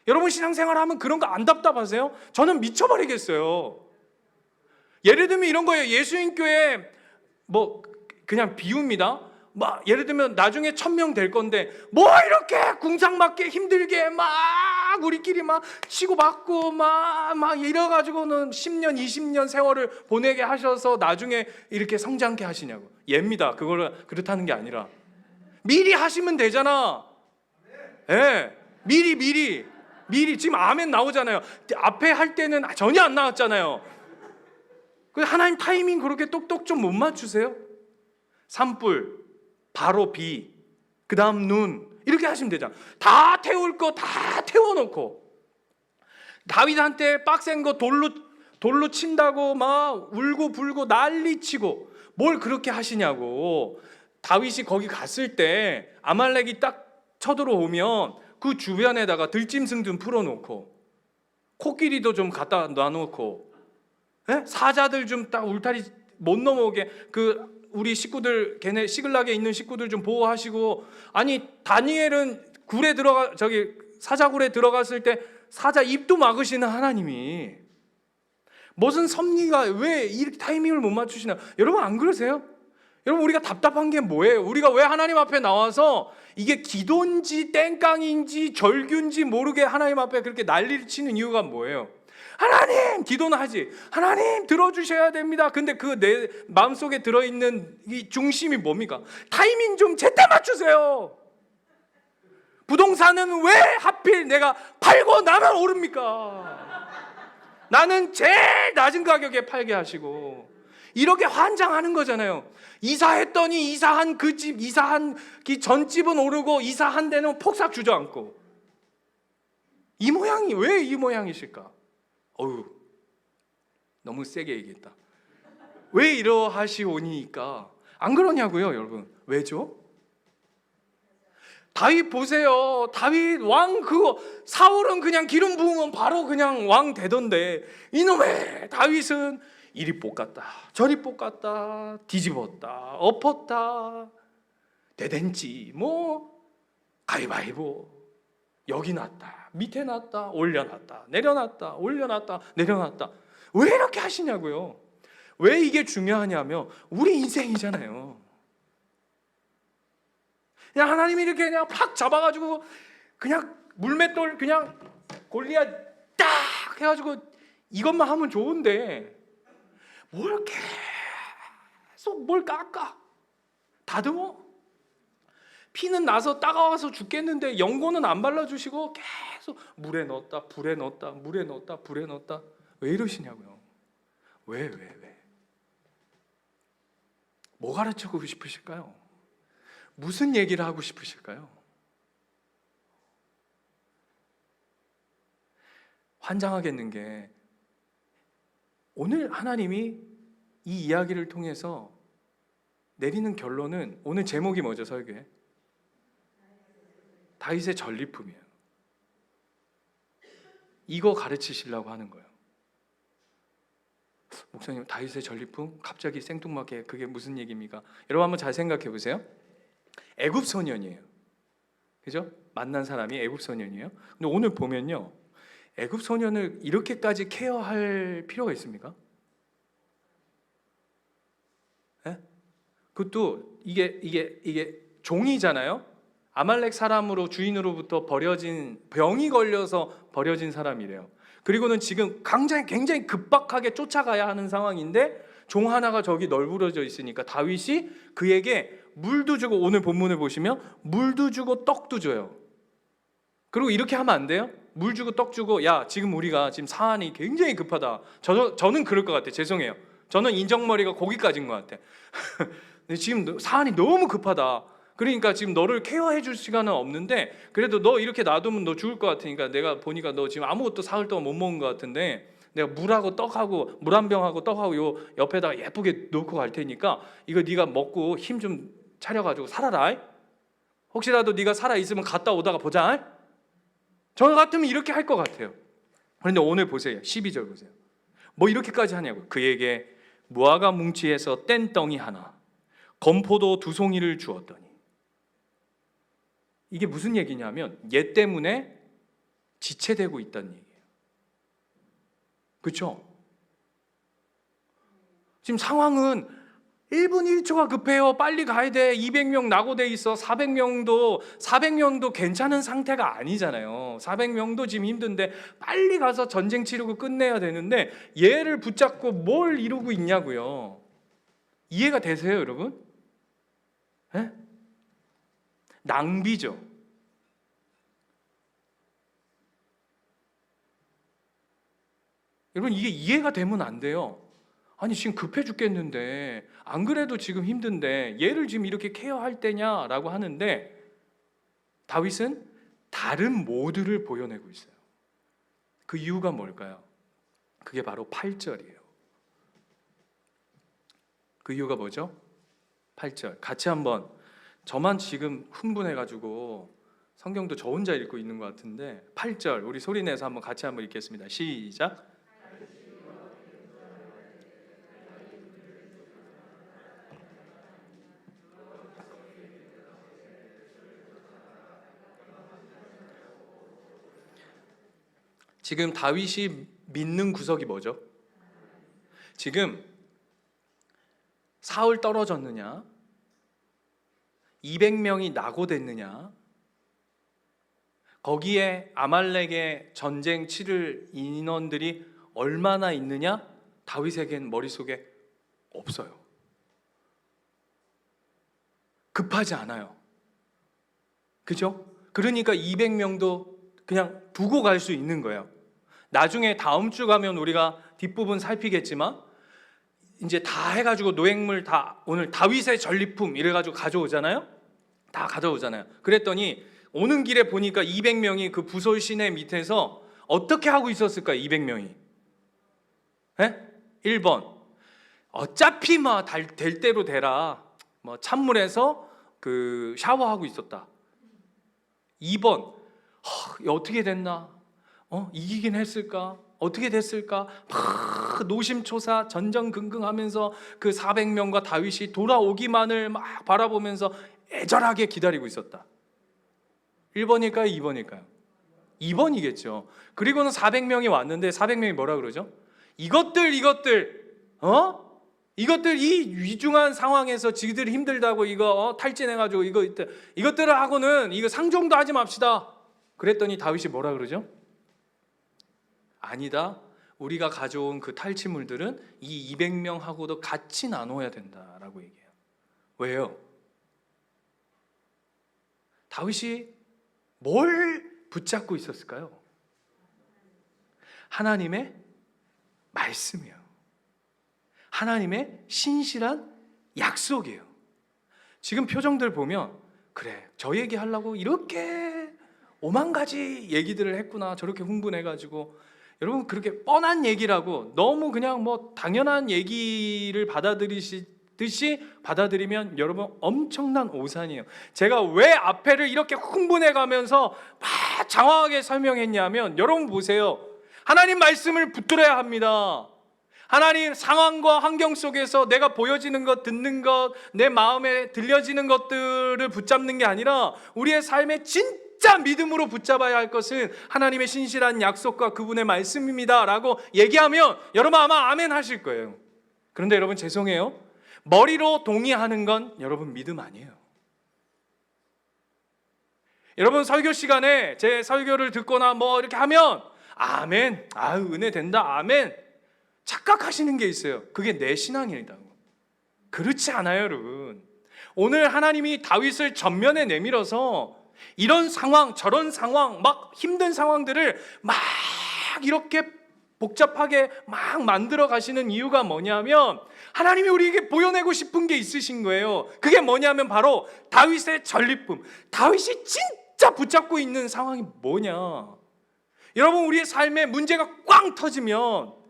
여러분 신앙생활 하면 그런 거 안 답답하세요? 저는 미쳐버리겠어요. 예를 들면 이런 거예요. 예수님교회 그냥 비유입니다. 예를 들면 나중에 1000명 될 건데 이렇게 궁상 맞게 힘들게 우리끼리 치고받고 이래가지고는 10년 20년 세월을 보내게 하셔서 나중에 이렇게 성장케 하시냐고. 예입니다. 그걸 그렇다는 게 아니라 미리 하시면 되잖아. 예, 미리 지금 아멘 나오잖아요. 앞에 할 때는 전혀 안 나왔잖아요. 하나님 타이밍 그렇게 똑똑 좀 못 맞추세요? 산불, 바로 비, 그 다음 눈, 이렇게 하시면 되잖아. 다 태울 거 다 태워놓고 다윗한테 빡센 거 돌로 친다고 울고 불고 난리치고 뭘 그렇게 하시냐고. 다윗이 거기 갔을 때 아말렉이 딱 쳐들어오면 그 주변에다가 들짐승 좀 풀어놓고 코끼리도 좀 갖다 놔놓고, 사자들 좀 딱 울타리 못 넘어오게 우리 식구들, 걔네 시글락에 있는 식구들 좀 보호하시고. 아니 다니엘은 사자굴에 들어갔을 때 사자 입도 막으시는 하나님이 무슨 섭리가 왜 이렇게 타이밍을 못 맞추시나? 여러분 안 그러세요? 여러분 우리가 답답한 게 뭐예요? 우리가 왜 하나님 앞에 나와서 이게 기도인지 땡깡인지 절규인지 모르게 하나님 앞에 그렇게 난리를 치는 이유가 뭐예요? 하나님 기도는 하지, 하나님 들어주셔야 됩니다. 근데 내 마음속에 들어있는 이 중심이 뭡니까? 타이밍 좀 제때 맞추세요. 부동산은 왜 하필 내가 팔고 나면 오릅니까? 나는 제일 낮은 가격에 팔게 하시고, 이렇게 환장하는 거잖아요. 이사했더니 이사한 그 집, 이사한 그 전집은 오르고 이사한 데는 폭삭 주저앉고. 이 모양이 왜 이 모양이실까? 어휴, 너무 세게 얘기했다. 왜 이러하시오니까. 안 그러냐고요, 여러분. 왜죠? 다윗 보세요. 다윗 왕 그거 사울은 그냥 기름 부으면 바로 그냥 왕 되던데, 이놈의 다윗은 이리 볶았다 저리 볶았다 뒤집었다 엎었다 대댄지 뭐 가위바위보, 여기 놨다 밑에 놨다 올려놨다 내려놨다 올려놨다 내려놨다. 왜 이렇게 하시냐고요. 왜 이게 중요하냐면 우리 인생이잖아요. 그냥 하나님이 이렇게 그냥 팍 잡아가지고 그냥 물맷돌 그냥 골리앗 딱 해가지고 이것만 하면 좋은데 뭘 계속 뭘 깎아 다듬어. 피는 나서 따가워서 죽겠는데 연고는 안 발라주시고 계속 물에 넣었다 불에 넣었다 물에 넣었다 불에 넣었다. 왜 이러시냐고요. 왜? 뭐 가르치고 싶으실까요? 무슨 얘기를 하고 싶으실까요? 환장하겠는 게 오늘 하나님이 이 이야기를 통해서 내리는 결론은, 오늘 제목이 뭐죠, 설교에? 다윗의 전리품이에요. 이거 가르치시려고 하는 거예요. 목사님, 다윗의 전리품? 갑자기 생뚱맞게 그게 무슨 얘기입니까? 여러분 한번 잘 생각해 보세요. 애굽 소년이에요. 그죠? 만난 사람이 애굽 소년이에요. 근데 오늘 보면요, 애굽 소년을 이렇게까지 케어할 필요가 있습니까? 예? 그것도 이게 종이잖아요. 아말렉 사람으로 주인으로부터 버려진, 병이 걸려서 버려진 사람이래요. 그리고는 지금 굉장히 급박하게 쫓아가야 하는 상황인데 종 하나가 저기 널브러져 있으니까 다윗이 그에게 물도 주고, 오늘 본문을 보시면 물도 주고 떡도 줘요. 그리고 이렇게 하면 안 돼요? 물 주고 떡 주고, 야 지금 우리가 지금 사안이 굉장히 급하다. 저는 그럴 것 같아요. 죄송해요. 저는 인정머리가 거기까지인 것 같아. 근데 지금 사안이 너무 급하다. 그러니까 지금 너를 케어해 줄 시간은 없는데 그래도 너 이렇게 놔두면 너 죽을 것 같으니까 내가 보니까 너 지금 아무것도 사흘 동안 못 먹은 것 같은데 내가 물하고 떡하고 물 한 병하고 떡하고 요 옆에다가 예쁘게 놓고 갈 테니까 이거 네가 먹고 힘 좀 차려가지고 살아라. 혹시라도 네가 살아있으면 갔다 오다가 보자. 저 같으면 이렇게 할 것 같아요. 그런데 오늘 보세요. 12절 보세요. 뭐 이렇게까지 하냐고. 그에게 무화과 뭉치에서 뗀덩이 하나, 건포도 2송이를 주었더니. 이게 무슨 얘기냐면 얘 때문에 지체되고 있다는 얘기예요. 그렇죠? 지금 상황은 1분 1초가 급해요. 빨리 가야 돼. 200명 낙오돼 있어. 400명도 괜찮은 상태가 아니잖아요. 400명도 지금 힘든데 빨리 가서 전쟁 치르고 끝내야 되는데 얘를 붙잡고 뭘 이루고 있냐고요. 이해가 되세요, 여러분? 네? 낭비죠. 여러분, 이게 이해가 되면 안 돼요. 아니 지금 급해 죽겠는데 안 그래도 지금 힘든데 얘를 지금 이렇게 케어할 때냐라고 하는데 다윗은 다른 모드를 보여내고 있어요. 그 이유가 뭘까요? 그게 바로 8절이에요. 그 이유가 뭐죠? 8절 같이 한번, 저만 지금 흥분해가지고 성경도 저 혼자 읽고 있는 것 같은데 8절 우리 소리내서 한번 같이 한번 읽겠습니다. 시작. 지금 다윗이 믿는 구석이 뭐죠? 지금 사울 떨어졌느냐? 200명이 낙오됐느냐? 거기에 아말렉의 전쟁 치를 인원들이 얼마나 있느냐? 다윗에겐 머릿속에 없어요. 급하지 않아요. 그죠? 그러니까 200명도 그냥 두고 갈 수 있는 거예요. 나중에 다음 주 가면 우리가 뒷부분 살피겠지만 이제 다 해가지고 노획물 다 오늘 다윗의 전리품 이래가지고 가져오잖아요. 다 가져오잖아요. 그랬더니 오는 길에 보니까 200명이 그 부솔 시내 밑에서 어떻게 하고 있었을까요? 200명이 1번 어차피 뭐 될 대로 되라, 뭐 찬물에서 그 샤워하고 있었다. 2번 어떻게 됐나? 이기긴 했을까? 어떻게 됐을까? 막 노심초사 전전긍긍하면서 그 400명과 다윗이 돌아오기만을 막 바라보면서 애절하게 기다리고 있었다. 1번일까요? 2번일까요? 2번이겠죠. 그리고는 400명이 왔는데 400명이 뭐라 그러죠? 이것들 이 위중한 상황에서 지들이 힘들다고 이거 탈진해가지고 이것들을 하고는 이거 상종도 하지 맙시다. 그랬더니 다윗이 뭐라 그러죠? 아니다. 우리가 가져온 그 탈취물들은 이 200명하고도 같이 나눠야 된다라고 얘기해요. 왜요? 다윗이 뭘 붙잡고 있었을까요? 하나님의 말씀이에요. 하나님의 신실한 약속이에요. 지금 표정들 보면 그래, 저 얘기하려고 이렇게 오만 가지 얘기들을 했구나, 저렇게 흥분해가지고. 여러분, 그렇게 뻔한 얘기라고 너무 그냥 뭐 당연한 얘기를 받아들이시듯이 받아들이면 여러분 엄청난 오산이에요. 제가 왜 앞에를 이렇게 흥분해가면서 막 장황하게 설명했냐면, 여러분 보세요. 하나님 말씀을 붙들어야 합니다. 하나님 상황과 환경 속에서 내가 보여지는 것, 듣는 것, 내 마음에 들려지는 것들을 붙잡는 게 아니라 우리의 삶에 진짜 믿음으로 붙잡아야 할 것은 하나님의 신실한 약속과 그분의 말씀입니다 라고 얘기하면 여러분 아마 아멘 하실 거예요. 그런데 여러분 죄송해요, 머리로 동의하는 건 여러분 믿음 아니에요. 여러분 설교 시간에 제 설교를 듣거나 뭐 이렇게 하면 아멘, 아유 은혜 된다, 아멘, 착각하시는 게 있어요. 그게 내 신앙이라고. 그렇지 않아요, 여러분. 오늘 하나님이 다윗을 전면에 내밀어서 이런 상황, 저런 상황, 막 힘든 상황들을 막 이렇게 복잡하게 막 만들어 가시는 이유가 뭐냐면, 하나님이 우리에게 보여내고 싶은 게 있으신 거예요. 그게 뭐냐면 바로 다윗의 전리품. 다윗이 진짜 붙잡고 있는 상황이 뭐냐? 여러분, 우리의 삶에 문제가 꽝 터지면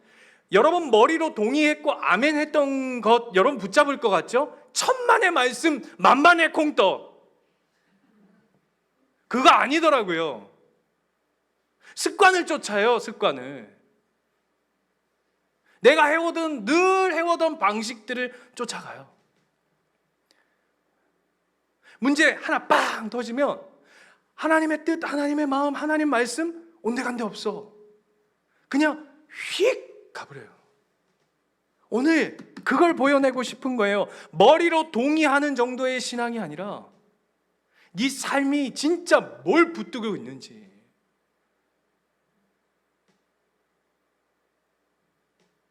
여러분 머리로 동의했고 아멘 했던 것 여러분 붙잡을 것 같죠? 천만의 말씀 만만의 콩떡. 그거 아니더라고요. 습관을 쫓아요, 습관을. 내가 늘 해오던 방식들을 쫓아가요. 문제 하나 빵 터지면 하나님의 뜻, 하나님의 마음, 하나님 말씀 온데간데 없어. 그냥 휙 가버려요. 오늘 그걸 보여내고 싶은 거예요. 머리로 동의하는 정도의 신앙이 아니라 네 삶이 진짜 뭘 붙들고 있는지.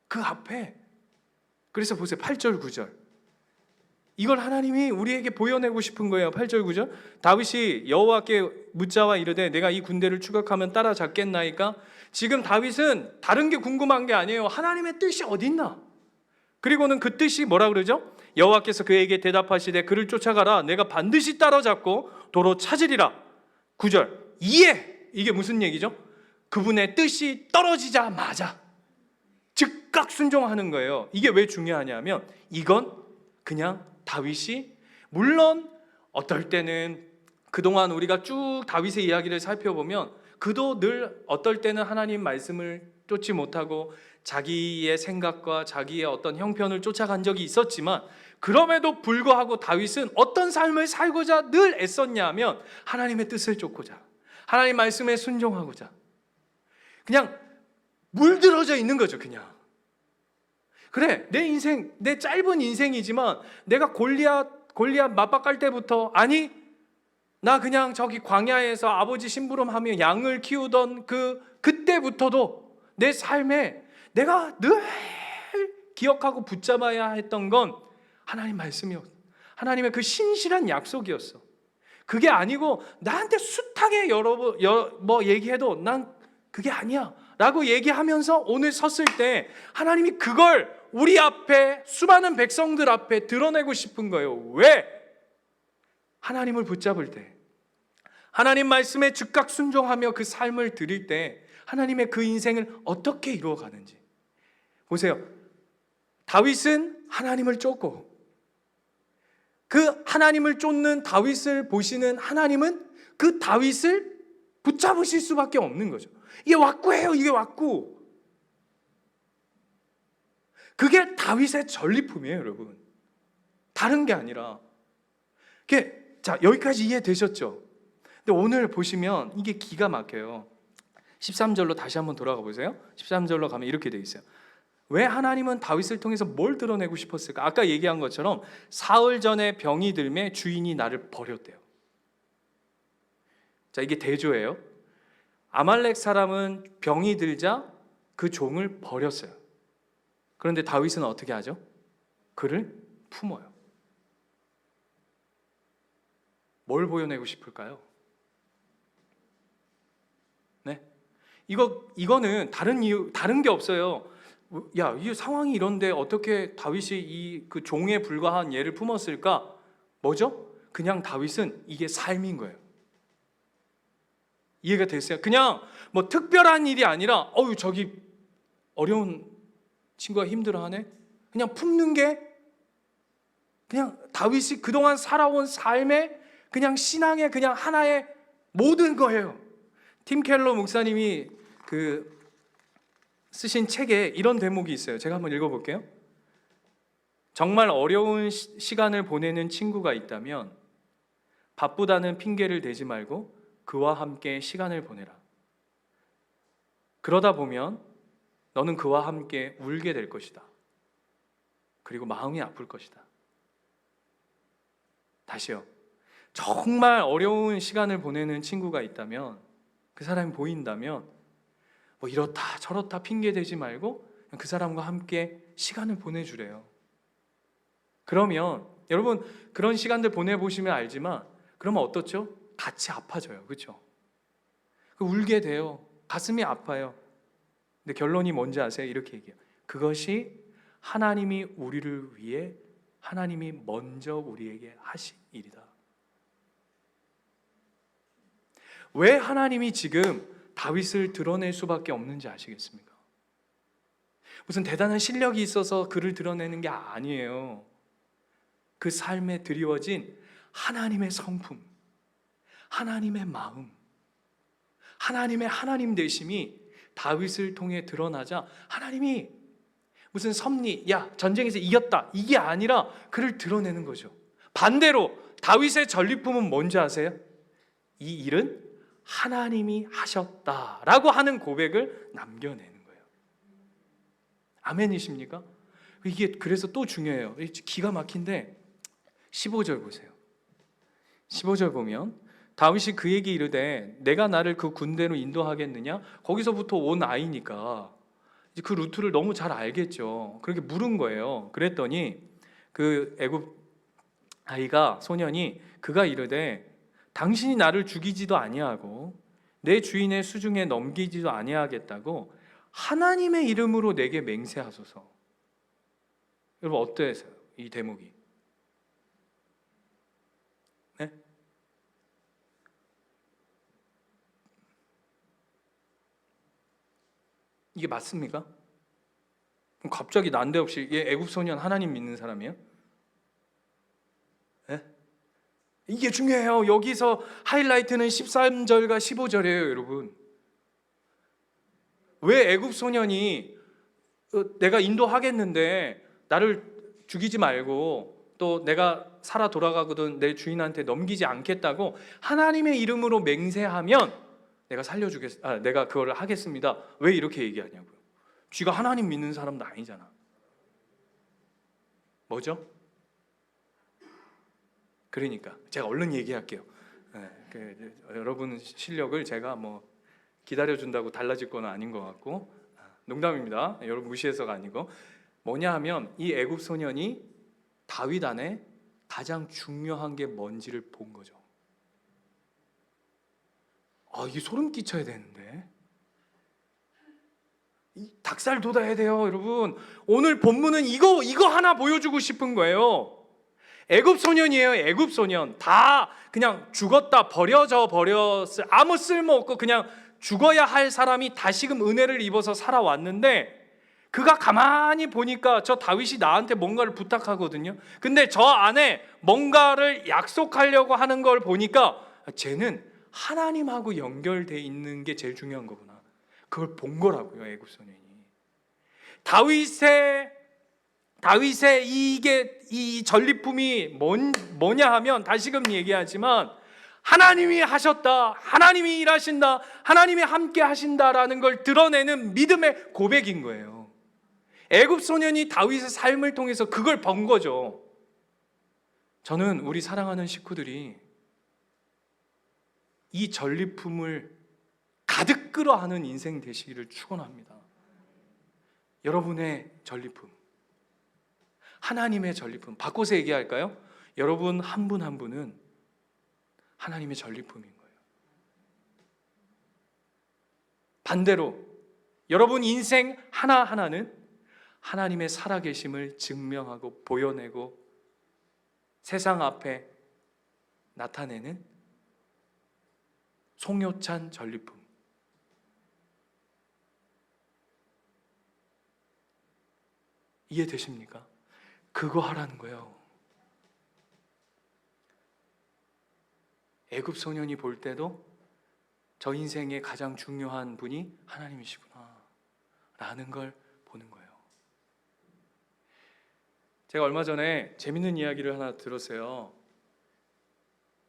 그 앞에, 그래서 보세요. 8절 9절 이걸 하나님이 우리에게 보여내고 싶은 거예요. 8절 9절 다윗이 여호와께 묻자와 이르되 내가 이 군대를 추격하면 따라잡겠나이까. 지금 다윗은 다른 게 궁금한 게 아니에요. 하나님의 뜻이 어디 있나. 그리고는 그 뜻이 뭐라 그러죠? 여호와께서 그에게 대답하시되 그를 쫓아가라. 내가 반드시 따라잡고 도로 찾으리라. 9절 이에, 이게 무슨 얘기죠? 그분의 뜻이 떨어지자마자 즉각 순종하는 거예요. 이게 왜 중요하냐면 이건 그냥 다윗이, 물론 어떨 때는 그동안 우리가 쭉 다윗의 이야기를 살펴보면 그도 늘 어떨 때는 하나님 말씀을 쫓지 못하고 자기의 생각과 자기의 어떤 형편을 쫓아간 적이 있었지만, 그럼에도 불구하고 다윗은 어떤 삶을 살고자 늘 애썼냐면 하나님의 뜻을 쫓고자, 하나님 말씀에 순종하고자 그냥 물들어져 있는 거죠. 그냥 그래, 내 인생, 내 짧은 인생이지만 내가 골리앗 맞박 깔 때부터, 아니 나 그냥 저기 광야에서 아버지 심부름하며 양을 키우던 그때부터도 내 삶에 내가 늘 기억하고 붙잡아야 했던 건 하나님 말씀이었어. 하나님의 그 신실한 약속이었어. 그게 아니고 나한테 숱하게 뭐 얘기해도 난 그게 아니야 라고 얘기하면서 오늘 섰을 때 하나님이 그걸 우리 앞에 수많은 백성들 앞에 드러내고 싶은 거예요. 왜? 하나님을 붙잡을 때, 하나님 말씀에 즉각 순종하며 그 삶을 드릴 때 하나님의 그 인생을 어떻게 이루어가는지 보세요. 다윗은 하나님을 쫓고, 그 하나님을 쫓는 다윗을 보시는 하나님은 그 다윗을 붙잡으실 수밖에 없는 거죠. 이게 왁구예요. 이게 왁구. 그게 다윗의 전리품이에요, 여러분. 다른 게 아니라. 자, 여기까지 이해되셨죠? 근데 오늘 보시면 이게 기가 막혀요. 13절로 다시 한번 돌아가 보세요. 13절로 가면 이렇게 돼 있어요. 왜 하나님은 다윗을 통해서 뭘 드러내고 싶었을까? 아까 얘기한 것처럼 사흘 전에 병이 들매 주인이 나를 버렸대요. 자, 이게 대조예요. 아말렉 사람은 병이 들자 그 종을 버렸어요. 그런데 다윗은 어떻게 하죠? 그를 품어요. 뭘 보여내고 싶을까요? 네? 이거는 다른 게 없어요. 야, 이 상황이 이런데 어떻게 다윗이 그 종에 불과한 얘를 품었을까? 뭐죠? 그냥 다윗은 이게 삶인 거예요. 이해가 됐어요? 그냥 뭐 특별한 일이 아니라 저기 어려운 친구가 힘들어하네? 그냥 품는 게 그냥 다윗이 그동안 살아온 삶의 그냥 신앙의 그냥 하나의 모든 거예요. 팀 켈러 목사님이 쓰신 책에 이런 대목이 있어요. 제가 한번 읽어볼게요. 정말 어려운 시간을 보내는 친구가 있다면 바쁘다는 핑계를 대지 말고 그와 함께 시간을 보내라. 그러다 보면 너는 그와 함께 울게 될 것이다. 그리고 마음이 아플 것이다. 다시요. 정말 어려운 시간을 보내는 친구가 있다면, 그 사람이 보인다면 뭐 이렇다 저렇다 핑계 대지 말고 그 사람과 함께 시간을 보내주래요. 그러면 여러분 그런 시간들 보내보시면 알지만 그러면 어떻죠? 같이 아파져요. 그렇죠? 울게 돼요. 가슴이 아파요. 근데 결론이 뭔지 아세요? 이렇게 얘기해요. 그것이 하나님이 우리를 위해 하나님이 먼저 우리에게 하신 일이다. 왜 하나님이 지금 다윗을 드러낼 수밖에 없는지 아시겠습니까? 무슨 대단한 실력이 있어서 그를 드러내는 게 아니에요. 그 삶에 드리워진 하나님의 성품, 하나님의 마음, 하나님의 하나님 되심이 다윗을 통해 드러나자 하나님이 무슨 섭리, 야 전쟁에서 이겼다 이게 아니라 그를 드러내는 거죠. 반대로 다윗의 전리품은 뭔지 아세요? 이 일은 하나님이 하셨다라고 하는 고백을 남겨내는 거예요. 아멘이십니까? 이게 그래서 또 중요해요. 기가 막힌데 15절 보세요. 15절 보면 다윗이 그에게 이르되 내가 나를 그 군대로 인도하겠느냐? 거기서부터 온 아이니까 이제 그 루트를 너무 잘 알겠죠. 그렇게 물은 거예요. 그랬더니 그 애굽 아이가 소년이 그가 이르되 당신이 나를 죽이지도 아니하고 내 주인의 수중에 넘기지도 아니하겠다고 하나님의 이름으로 내게 맹세하소서. 여러분 어때요? 이 대목이? 네? 이게 맞습니까? 그럼 갑자기 난데없이 얘 애굽 소년 하나님 믿는 사람이에요? 네? 이게 중요해요. 여기서 하이라이트는 13절과 15절이에요, 여러분. 왜 애굽 소년이 내가 인도하겠는데 나를 죽이지 말고 또 내가 살아 돌아가거든 내 주인한테 넘기지 않겠다고 하나님의 이름으로 맹세하면 내가 그걸 하겠습니다. 왜 이렇게 얘기하냐고요. 쥐가 하나님 믿는 사람도 아니잖아. 뭐죠? 그러니까 제가 얼른 얘기할게요. 여러분 실력을 제가 뭐 기다려준다고 달라질 건 아닌 것 같고, 농담입니다. 여러분 무시해서가 아니고 뭐냐 하면 이 애굽 소년이 다윗 안에 가장 중요한 게 뭔지를 본 거죠. 이게 소름 끼쳐야 되는데. 닭살 돋아야 돼요, 여러분. 오늘 본문은 이거 하나 보여주고 싶은 거예요. 애굽 소년이에요. 애굽 소년. 다 그냥 죽었다 버렸을 아무 쓸모 없고 그냥 죽어야 할 사람이 다시금 은혜를 입어서 살아왔는데, 그가 가만히 보니까 저 다윗이 나한테 뭔가를 부탁하거든요. 근데 저 안에 뭔가를 약속하려고 하는 걸 보니까 쟤는 하나님하고 연결돼 있는 게 제일 중요한 거구나. 그걸 본 거라고요, 애굽 소년이. 다윗의 이 전리품이 뭐냐 하면, 다시금 얘기하지만 하나님이 하셨다, 하나님이 일하신다, 하나님이 함께 하신다라는 걸 드러내는 믿음의 고백인 거예요. 애굽 소년이 다윗의 삶을 통해서 그걸 본 거죠. 저는 우리 사랑하는 식구들이 이 전리품을 가득 끌어안은 인생 되시기를 축원합니다. 여러분의 전리품, 하나님의 전리품, 바꿔서 얘기할까요? 여러분 한 분 한 분은 하나님의 전리품인 거예요. 반대로 여러분 인생 하나하나는 하나님의 살아계심을 증명하고 보여내고 세상 앞에 나타내는 송효찬 전리품. 이해되십니까? 그거 하라는 거예요. 애굽 소년이 볼 때도 저 인생의 가장 중요한 분이 하나님이시구나 라는 걸 보는 거예요. 제가 얼마 전에 재밌는 이야기를 하나 들었어요.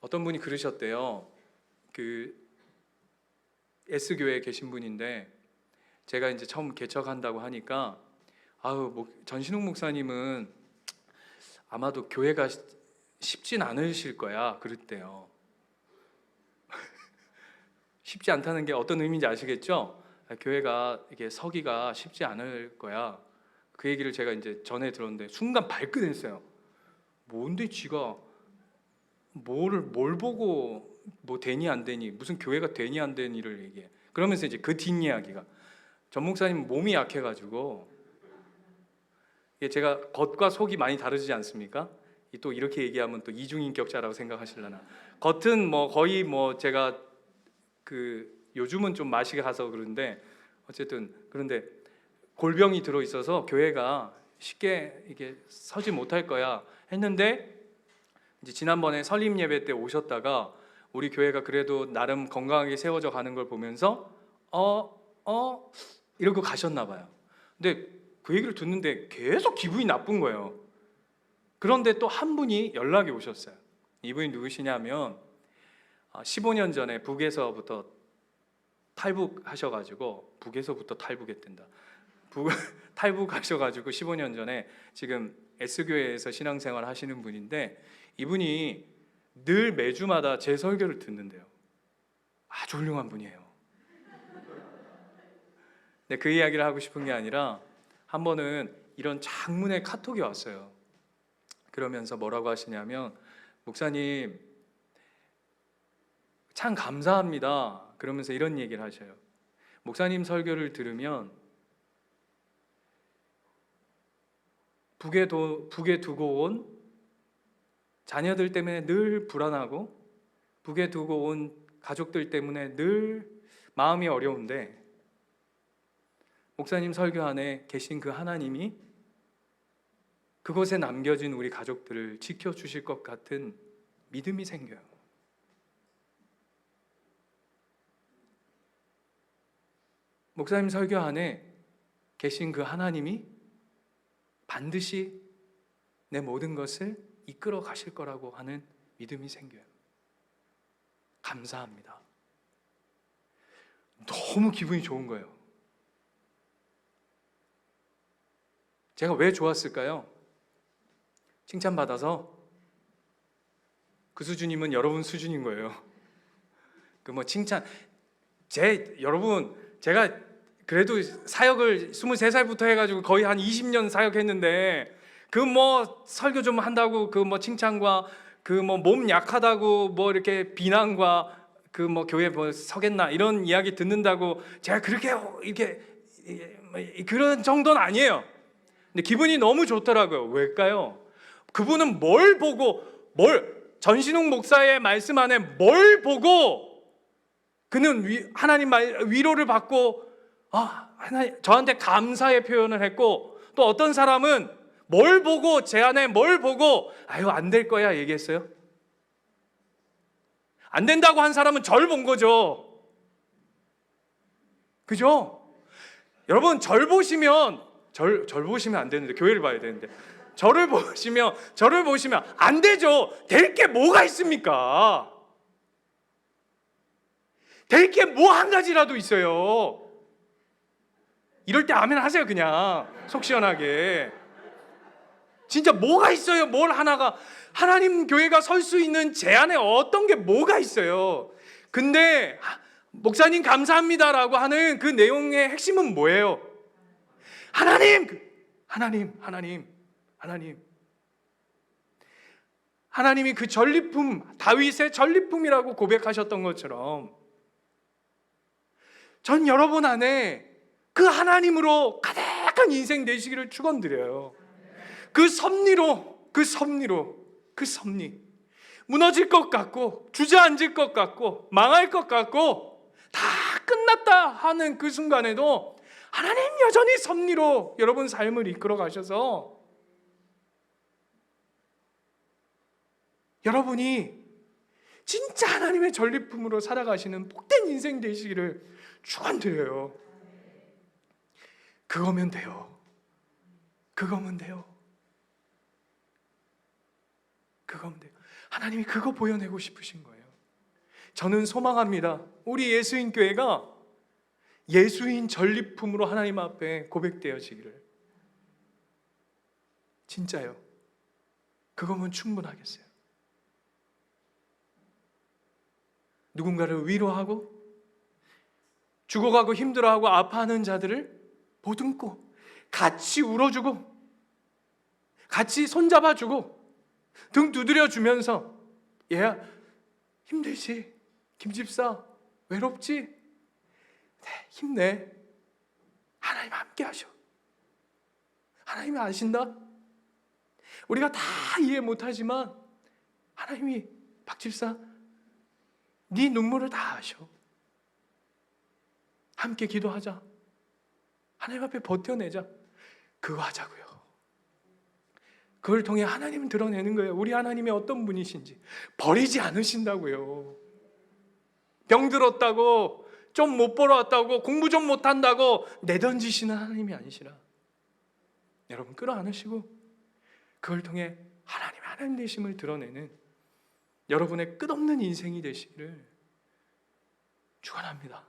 어떤 분이 그러셨대요. 그 S교회에 계신 분인데, 제가 이제 처음 개척한다고 하니까 전신욱 목사님은 아마도 교회가 쉽진 않으실 거야 그랬대요. 쉽지 않다는 게 어떤 의미인지 아시겠죠? 교회가 이게 서기가 쉽지 않을 거야. 그 얘기를 제가 이제 전에 들었는데 순간 발끈했어요. 뭔데 지가 뭘 보고 뭐 되니 안 되니, 무슨 교회가 되니 안 되니를 얘기해. 그러면서 이제 그 뒷이야기가, 전 목사님 몸이 약해가지고, 제가 겉과 속이 많이 다르지 않습니까? 또 이렇게 얘기하면 또 이중인격자라고 생각하시려나. 겉은 뭐 거의 뭐 제가 요즘은 좀 마시게 가서 그런데, 어쨌든 그런데 골병이 들어 있어서 교회가 쉽게 이게 서지 못할 거야 했는데, 이제 지난번에 설립 예배 때 오셨다가 우리 교회가 그래도 나름 건강하게 세워져 가는 걸 보면서 이러고 가셨나 봐요. 근데 그 얘기를 듣는데 계속 기분이 나쁜 거예요. 그런데 또 한 분이 연락이 오셨어요. 이분이 누구시냐면 15년 전에 북에서부터 탈북하셔가지고, 북에서부터 탈북했댄다. 탈북하셔가지고 15년 전에 지금 S교회에서 신앙생활 하시는 분인데, 이분이 늘 매주마다 제 설교를 듣는데요. 아주 훌륭한 분이에요. 근데 그 이야기를 하고 싶은 게 아니라, 한 번은 이런 장문의 카톡이 왔어요. 그러면서 뭐라고 하시냐면, 목사님 참 감사합니다. 그러면서 이런 얘기를 하셔요. 목사님 설교를 들으면 북에 두고 온 자녀들 때문에 늘 불안하고, 북에 두고 온 가족들 때문에 늘 마음이 어려운데, 목사님 설교 안에 계신 그 하나님이 그곳에 남겨진 우리 가족들을 지켜주실 것 같은 믿음이 생겨요. 목사님 설교 안에 계신 그 하나님이 반드시 내 모든 것을 이끌어 가실 거라고 하는 믿음이 생겨요. 감사합니다. 너무 기분이 좋은 거예요. 제가 왜 좋았을까요? 칭찬받아서. 그 수준이면 여러분 수준인 거예요. 칭찬, 여러분, 제가 그래도 사역을 23살부터 해가지고 거의 한 20년 사역했는데, 설교 좀 한다고 칭찬과 몸 약하다고 이렇게 비난과 그 뭐 교회 뭐 서겠나 이런 이야기 듣는다고 제가 그렇게 이렇게 그런 정도는 아니에요. 근데 기분이 너무 좋더라고요. 왜일까요? 그분은 뭘 보고, 전신웅 목사의 말씀 안에 뭘 보고 그는 하나님 위로를 받고 하나님 저한테 감사의 표현을 했고, 또 어떤 사람은 뭘 보고, 제 안에 뭘 보고 아유 안 될 거야 얘기했어요? 안 된다고 한 사람은 절 본 거죠. 그죠? 여러분 절 보시면 안 되는데, 교회를 봐야 되는데, 저를 보시면 안 되죠. 될 게 뭐가 있습니까? 될 게 뭐 한 가지라도 있어요. 이럴 때 아멘 하세요. 그냥 속 시원하게. 진짜 뭐가 있어요? 뭘 하나가. 하나님 교회가 설 수 있는 제 안에 어떤 게 뭐가 있어요? 근데 목사님 감사합니다라고 하는 그 내용의 핵심은 뭐예요? 하나님이 그 전리품, 다윗의 전리품이라고 고백하셨던 것처럼 전 여러분 안에 그 하나님으로 가득한 인생 되시기를 축원드려요. 그 섭리 무너질 것 같고, 주저앉을 것 같고, 망할 것 같고, 다 끝났다 하는 그 순간에도 하나님 여전히 섭리로 여러분 삶을 이끌어 가셔서 여러분이 진짜 하나님의 전리품으로 살아가시는 복된 인생 되시기를 축원드려요. 그거면 돼요. 하나님이 그거 보여내고 싶으신 거예요. 저는 소망합니다. 우리 예수인 교회가 예수인 전리품으로 하나님 앞에 고백되어지기를. 진짜요. 그거면 충분하겠어요. 누군가를 위로하고, 죽어가고 힘들어하고 아파하는 자들을 보듬고, 같이 울어주고, 같이 손잡아주고, 등 두드려주면서, 얘야 힘들지? 김집사 외롭지? 네, 힘내. 하나님 함께 하셔. 하나님이 아신다. 우리가 다 이해 못하지만 하나님이 박집사 네 눈물을 다 아셔. 함께 기도하자. 하나님 앞에 버텨내자. 그거 하자고요. 그걸 통해 하나님은 드러내는 거예요. 우리 하나님이 어떤 분이신지. 버리지 않으신다고요. 병들었다고, 좀 못 보러 왔다고, 공부 좀 못한다고 내던지시는 하나님이 아니시라. 여러분 끌어안으시고 그걸 통해 하나님 되심을 드러내는 여러분의 끝없는 인생이 되시기를 축원합니다.